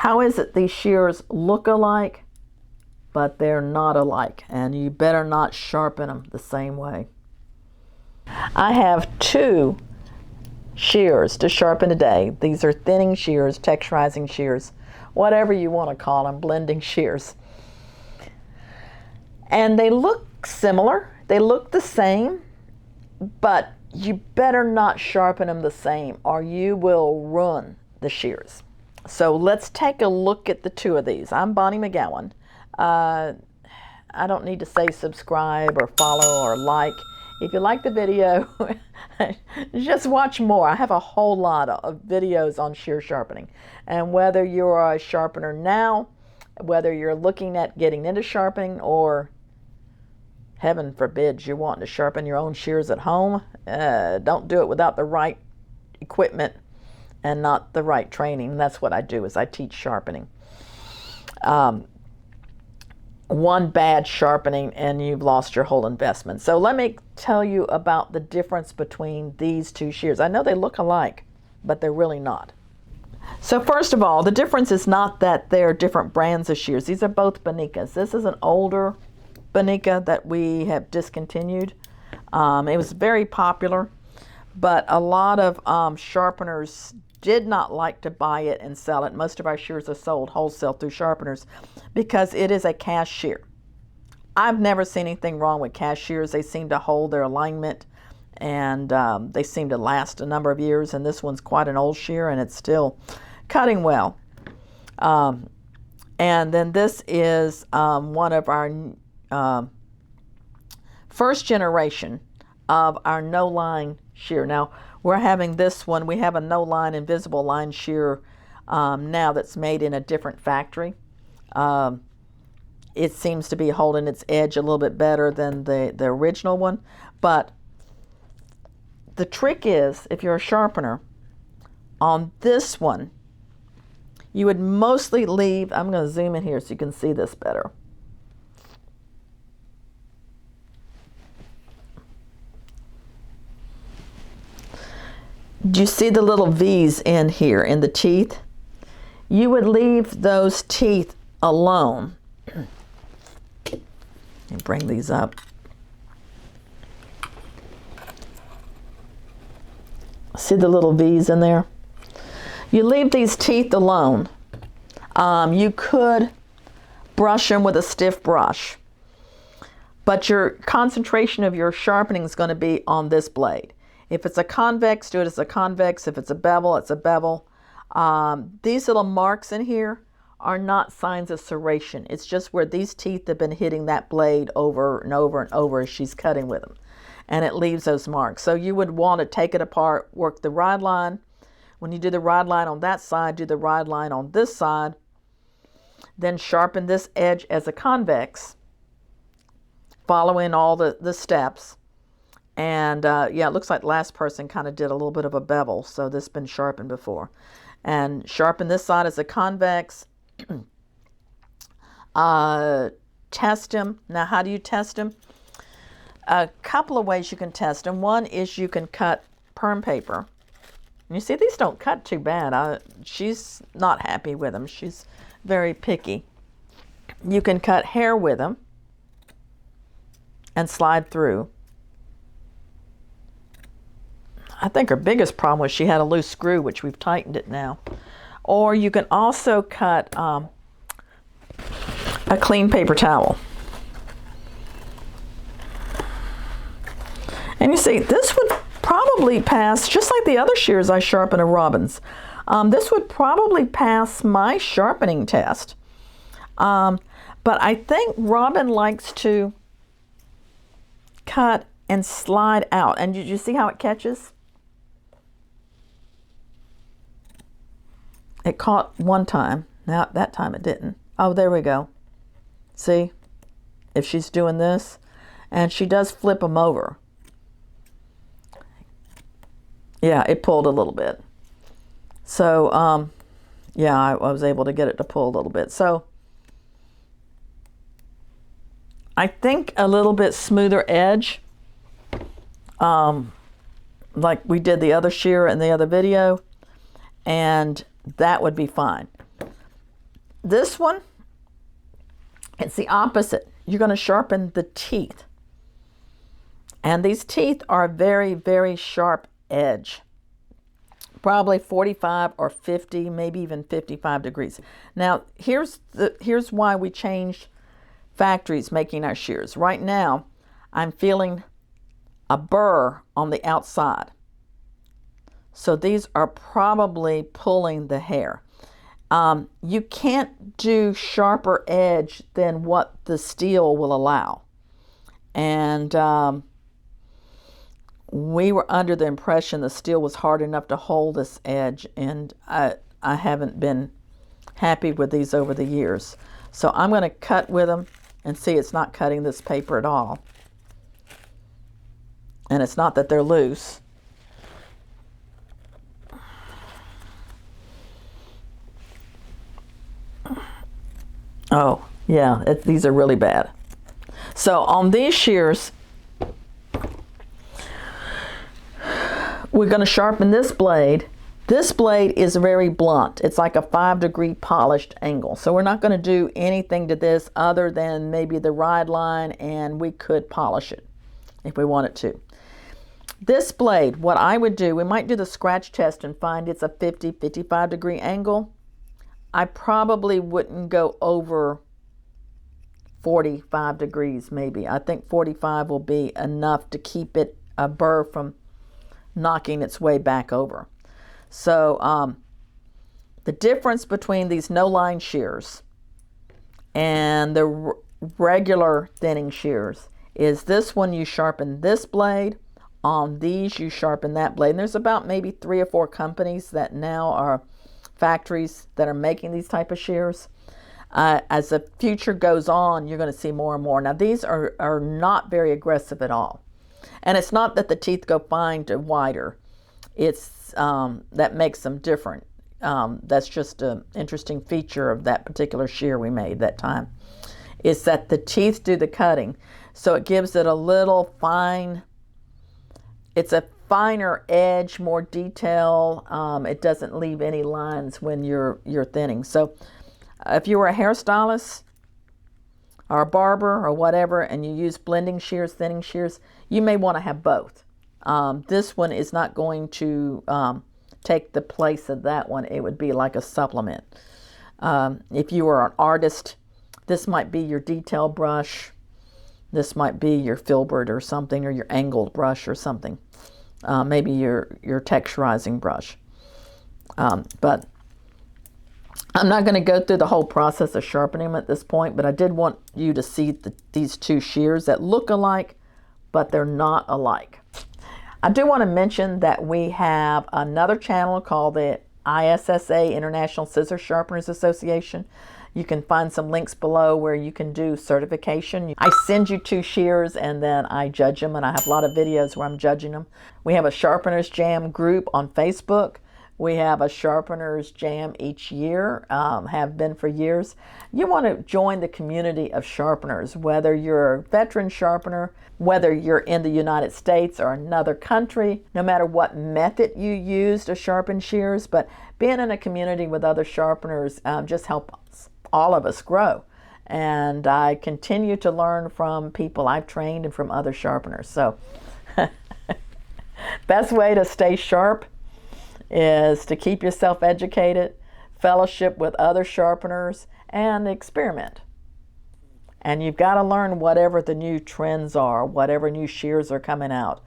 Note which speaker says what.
Speaker 1: How is it these shears look alike, but they're not alike, and you better not sharpen them the same way. I have 2 shears to sharpen today. These are thinning shears, texturizing shears, whatever you want to call them, blending shears. And they look similar, they look the same, but you better not sharpen them the same or you will ruin the shears. So let's take a look at the 2 of these. I'm Bonnie Megowan. I don't need to say subscribe or follow or like. If you like the video, just watch more. I have a whole lot of videos on shear sharpening. And whether you're a sharpener now, whether you're looking at getting into sharpening, or heaven forbid you want to sharpen your own shears at home, don't do it without the right equipment and not the right training. That's what I do, is I teach sharpening. One bad sharpening and you've lost your whole investment. So let me tell you about the difference between these 2 shears. I know they look alike, but they're really not. So first of all, the difference is not that they're different brands of shears. These are both Bonikas. This is an older Bonika that we have discontinued. It was very popular, but a lot of sharpeners did not like to buy it and sell it. Most of our shears are sold wholesale through sharpeners because it is a cast shear. I've never seen anything wrong with cast shears. They seem to hold their alignment, and they seem to last a number of years, and this one's quite an old shear and it's still cutting well. And then this is one of our first generation of our no-line shear. Now we're having this one, we have a no-line invisible line shear now that's made in a different factory. It seems to be holding its edge a little bit better than the original one, but the trick is, if you're a sharpener, on this one you would mostly leave, I'm going to zoom in here so you can see this better. Do you see the little V's in here in the teeth? You would leave those teeth alone. And bring these up. See the little V's in there? You leave these teeth alone. You could brush them with a stiff brush, but your concentration of your sharpening is going to be on this blade. If it's a convex, do it as a convex. If it's a bevel, it's a bevel. These little marks in here are not signs of serration. It's just where these teeth have been hitting that blade over and over and over as she's cutting with them. And it leaves those marks. So you would want to take it apart, work the ride line. When you do the ride line on that side, do the ride line on this side. Then sharpen this edge as a convex, following all the steps. And yeah, it looks like the last person kind of did a little bit of a bevel, so this has been sharpened before. And sharpen this side as a convex. Test them. Now, how do you test them? A couple of ways you can test them. One is you can cut perm paper. You see, these don't cut too bad. She's not happy with them. She's very picky. You can cut hair with them and slide through. I think her biggest problem was she had a loose screw, which we've tightened it now. Or you can also cut a clean paper towel. And you see, this would probably pass, just like the other shears I sharpen at Robin's. This would probably pass my sharpening test. But I think Robin likes to cut and slide out. And did you see how it catches? It caught one time. Now that time it didn't. Oh, there we go. See? If she's doing this, and she does flip them over. Yeah, it pulled a little bit. So, yeah, I was able to get it to pull a little bit. So, I think a little bit smoother edge, like we did the other shear in the other video, and that would be fine. This one, it's the opposite. You're going to sharpen the teeth. And these teeth are very, very sharp edge. Probably 45 or 50, maybe even 55 degrees. Now, here's why we changed factories making our shears. Right now, I'm feeling a burr on the outside. So these are probably pulling the hair. You can't do sharper edge than what the steel will allow. And we were under the impression the steel was hard enough to hold this edge, and I haven't been happy with these over the years. So I'm going to cut with them and see it's not cutting this paper at all. And it's not that they're loose. Oh, yeah, these are really bad. So on these shears, we're going to sharpen this blade. This blade is very blunt. It's like a 5-degree polished angle. So we're not going to do anything to this other than maybe the ride line, and we could polish it if we wanted to. This blade, what I would do, we might do the scratch test and find it's a 55 degree angle. I probably wouldn't go over 45 degrees maybe. I think 45 will be enough to keep it a burr from knocking its way back over. So the difference between these no-line shears and the regular thinning shears is this one you sharpen this blade, on these you sharpen that blade. And there's about maybe 3 or 4 companies that now are factories that are making these type of shears. As the future goes on, you're going to see more and more. Now these are not very aggressive at all. And it's not that the teeth go fine to wider. It's that makes them different. That's just an interesting feature of that particular shear we made that time. Is that the teeth do the cutting. So it gives it a little fine, it's a finer edge, more detail. It doesn't leave any lines when you're thinning. So if you were a hairstylist or a barber or whatever, and you use blending shears, thinning shears, you may want to have both. This one is not going to take the place of that one. It would be like a supplement. If you were an artist, this might be your detail brush. This might be your filbert or something, or your angled brush or something. Maybe your texturizing brush. But I'm not going to go through the whole process of sharpening them at this point, but I did want you to see these two shears that look alike, but they're not alike. I do want to mention that we have another channel called the ISSA, International Scissor Sharpeners Association. You can find some links below where you can do certification. I send you 2 shears and then I judge them, and I have a lot of videos where I'm judging them. We have a Sharpeners Jam group on Facebook. We have a Sharpeners Jam each year, have been for years. You want to join the community of sharpeners, whether you're a veteran sharpener, whether you're in the United States or another country, no matter what method you use to sharpen shears, but being in a community with other sharpeners just helps all of us grow. And I continue to learn from people I've trained and from other sharpeners. So best way to stay sharp is to keep yourself educated, fellowship with other sharpeners, and experiment. And you've got to learn whatever the new trends are, whatever new shears are coming out.